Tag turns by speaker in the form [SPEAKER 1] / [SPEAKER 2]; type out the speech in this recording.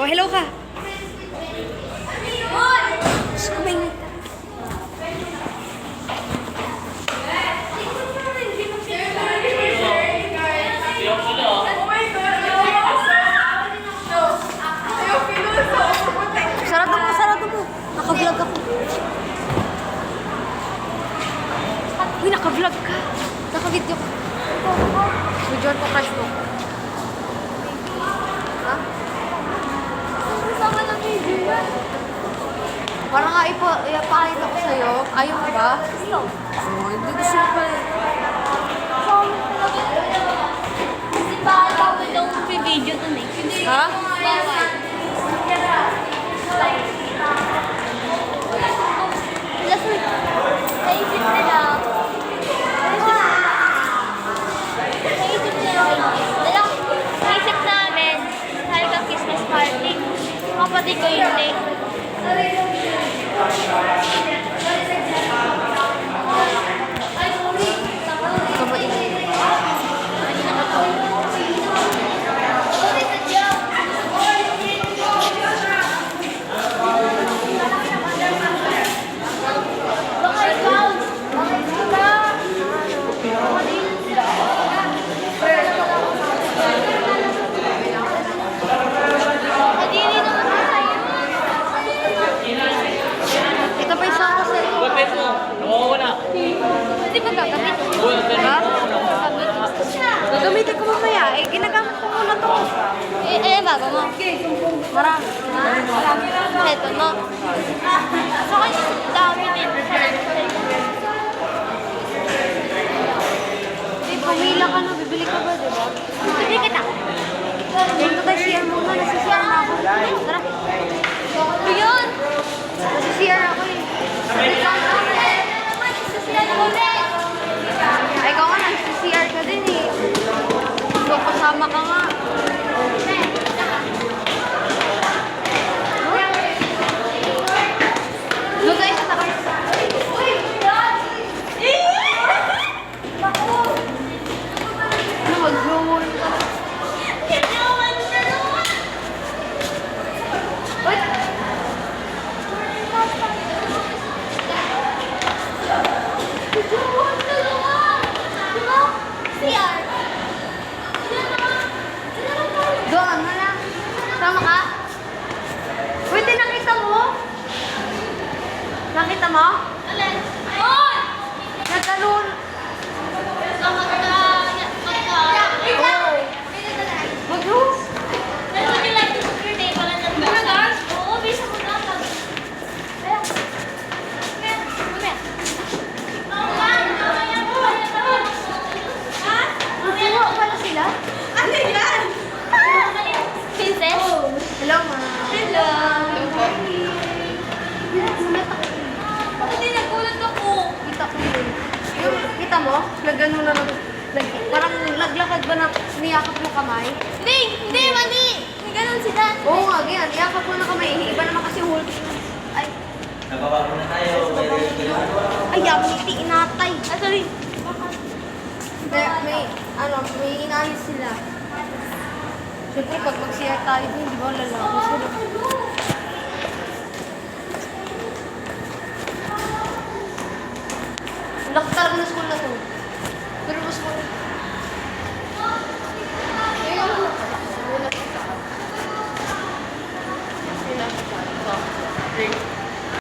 [SPEAKER 1] Oh, hello ka. Diyos ko, may ngita. Sarado mo. Naka-vlog ako. Uy, naka-vlog ka. Naka-video ka. Videoan ko crush mo. Ha? Sama ng video yan. Parang nga ipakita ko sa'yo. Ayaw mo ba? Gusto. Oh, hindi gusto ko pa eh.
[SPEAKER 2] Kasi bawal daw video dun eh.
[SPEAKER 1] Ha?
[SPEAKER 2] Bawal. Naisip nila. Naisip namin, sabi kang Christmas party. Kapatid ko yun eh.
[SPEAKER 1] Ikaw ba ini? Ito pa isang ko sa'yo.
[SPEAKER 3] Wapit mo. Nawawala.
[SPEAKER 1] Hindi ba gagamit? Ha? Gagamitin ko mamaya. Eh, ginagamit ko muna to.
[SPEAKER 2] Bago mo.
[SPEAKER 1] Marami.
[SPEAKER 2] Ito, no? So, kasi dami dito sa
[SPEAKER 1] Eh, pumila ka na. Bibili ka ba, diba?
[SPEAKER 2] Bibili kita.
[SPEAKER 1] Dito tayo CR muna. Nasa-CR na ako. Tara.
[SPEAKER 2] Ito yun.
[SPEAKER 1] Nasa-CR ako eh. Ay, ikaw nga, nasa-CR ka din eh. So, kasama ka nga. Doon tayo sa takas. Ano, mag-roll ka. Uy! Doon, hala. Sama ka? Pwede nakita mo? Nakita mo? Nagkaroon. Mag-roll. Nagkaroon pala sila?
[SPEAKER 2] Ano yan? Princess?
[SPEAKER 1] Hello, ma.
[SPEAKER 2] Hello. Hindi nagulat ako.
[SPEAKER 1] Kita ko yun. Kita mo? Nagano na lang. Parang naglakad ba na niyakap mo kamay?
[SPEAKER 2] Hindi, mali. May ganun sila.
[SPEAKER 1] Oo nga, ganyan. Niyakap mo na kamay. Iba naman kasi hold. Ay,
[SPEAKER 3] Nababa muna tayo.
[SPEAKER 1] ay, yamiti, inatay.
[SPEAKER 2] Ah, sorry.
[SPEAKER 1] May inayos sila. Siyempre, pag mag-CR tayo din, di ba, lalaki sila. Laki talaga na school na to. Pero mas mo. Sila.